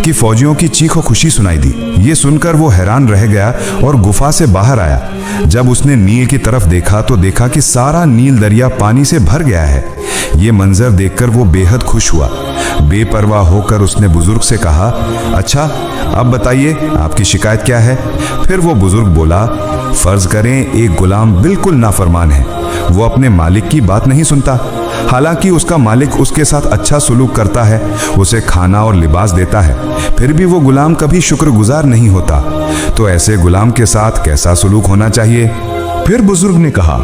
कि फौजियों की चीखो खुशी सुनाई दी। ये सुनकर वो हैरान रह गया और गुफा से बाहर आया। जब उसने नील की तरफ देखा तो देखा कि सारा नील दरिया पानी से भर गया है। ये मंजर देखकर वो बेहद खुश हुआ। बेपरवाह होकर उसने बुजुर्ग से कहा, अच्छा अब बताइए आपकी शिकायत क्या है। फिर वो बुजुर्ग बोला, फर्ज करें एक गुलाम बिल्कुल नाफरमान है, वो अपने मालिक की बात नहीं सुनता, हालांकि उसका मालिक उसके साथ अच्छा सुलूक करता है, उसे खाना और लिबास देता है, फिर भी वो गुलाम कभी शुक्रगुजार नहीं होता। तो ऐसे गुलाम के साथ कैसा सुलूक होना चाहिए। फिर बुजुर्ग ने कहा,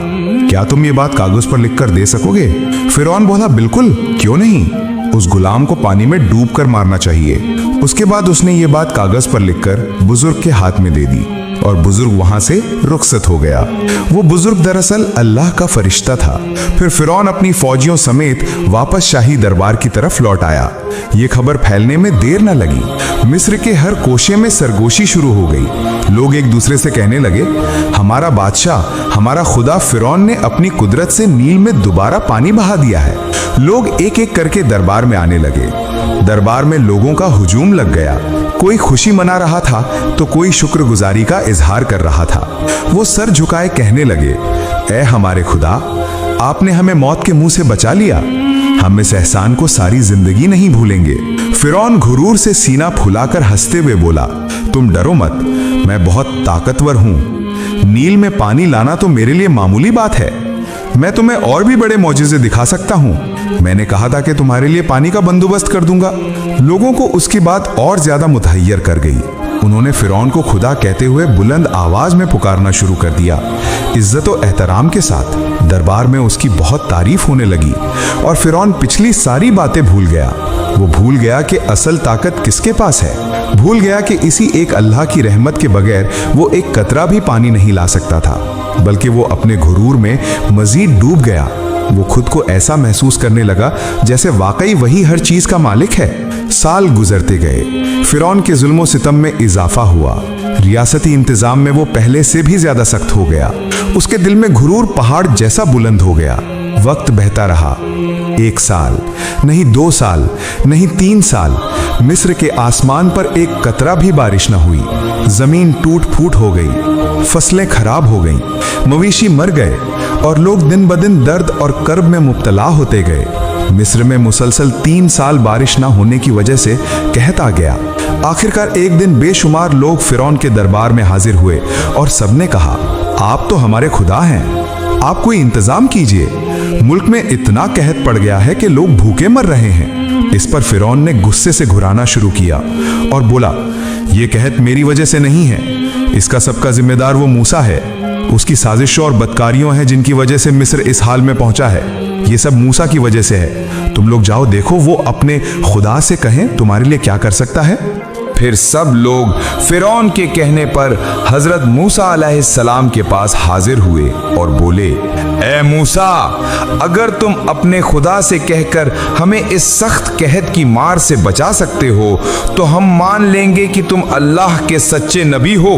क्या तुम ये बात कागज पर लिखकर दे सकोगे। फिरौन बोला, बिल्कुल, क्यों नहीं। उस गुलाम को पानी में डूब कर मारना चाहिए। उसके बाद उसने ये बात कागज पर लिखकर बुजुर्ग के हाथ में दे दी और बुजुर्ग वहां से रुखसत हो गया। वो बुजुर्ग दरअसल अल्लाह का फरिश्ता था। फिर फिरौन अपनी फौजियों समेत वापस शाही दरबार की तरफ लौट आया। ये खबर फैलने में देर न लगी। मिस्र के हर कोशे में सरगोशी शुरू हो गई। लोग एक दूसरे से कहने लगे, हमारा बादशाह, हमारा खुदा फिरौन ने अपनी कुदरत से नील में दोबारा पानी बहा दिया है। लोग एक एक करके दरबार में आने लगे। दरबार में लोगों का हुजूम लग गया। कोई खुशी मना रहा था तो कोई शुक्रगुजारी का इजहार कर रहा था। वो सर झुकाए कहने लगे, ऐ हमारे खुदा, आपने हमें मौत के मुंह से बचा लिया। हम इस एहसान को सारी जिंदगी नहीं भूलेंगे। फिरौन घुरूर से सीना फुलाकर हंसते हुए बोला, तुम डरो मत, मैं बहुत ताकतवर हूं। नील में पानी लाना तो मेरे लिए मामूली बात है। मैं तुम्हें और भी बड़े मौजिज़े दिखा सकता हूं। मैंने कहा था कि तुम्हारे लिए पानी का बंदोबस्त कर दूंगा। लोगों को उसकी बात और ज्यादा मुतहय्यर कर गई। उन्होंने फिरौन को खुदा कहते हुए बुलंद आवाज में पुकारना शुरू कर दिया। इज्जत और एहतराम के साथ दरबार में उसकी बहुत तारीफ होने लगी और फिरौन पिछली सारी बातें भूल गया। वो भूल गया कि असल ताकत किसके पास है। भूल गया कि इसी एक अल्लाह की रहमत के बगैर वो एक कतरा भी पानी नहीं ला सकता था, बल्कि वो अपने घुरूर में मजीद डूब गया। वो खुद को ऐसा महसूस करने लगा जैसे वाकई वही हर चीज का मालिक है। साल गुजरते गए। फिरौन के जुल्म सितम में इजाफा हुआ। रियासती इंतजाम में वो पहले से भी ज्यादा सख्त हो गया। उसके दिल में घुरूर पहाड़ जैसा बुलंद हो गया। वक्त बहता रहा। 1 साल, नहीं 2 साल, नहीं 3 साल, मिस्र के आसमान पर एक कतरा भी बारिश न हुई। जमीन टूट फूट हो गई, फसलें खराब हो गईं, मवेशी मर गए और लोग दिन ब दिन दर्द और कर्ब में मुब्तला होते गए। मिस्र में मुसलसल 3 साल बारिश न होने की वजह से कहत आ गया। आखिरकार एक दिन बेशुमार लोग फिरौन के दरबार में हाजिर हुए और सबने कहा, आप तो हमारे खुदा हैं, आप कोई इंतजाम कीजिए। मुल्क में इतना कहत पड़ गया है कि लोग भूखे मर रहे हैं। इस पर फिरौन ने गुस्से से घुराना शुरू किया और बोला, यह कहत मेरी वजह से नहीं है, इसका सबका जिम्मेदार वो मूसा है। उसकी साजिशों और बदकारियों हैं जिनकी वजह से मिस्र इस हाल में पहुंचा है। ये सब मूसा की वजह से है। तुम लोग जाओ, देखो वो अपने खुदा से कहें तुम्हारे लिए क्या कर सकता है। फिर सब लोग फिरौन के कहने पर हजरत मूसा अलैहिस्सलाम के पास हाजिर हुए और बोले, ए मूसा, अगर तुम अपने खुदा से कहकर हमें इस सख्त कहत की मार से बचा सकते हो तो हम मान लेंगे कि तुम अल्लाह के सच्चे नबी हो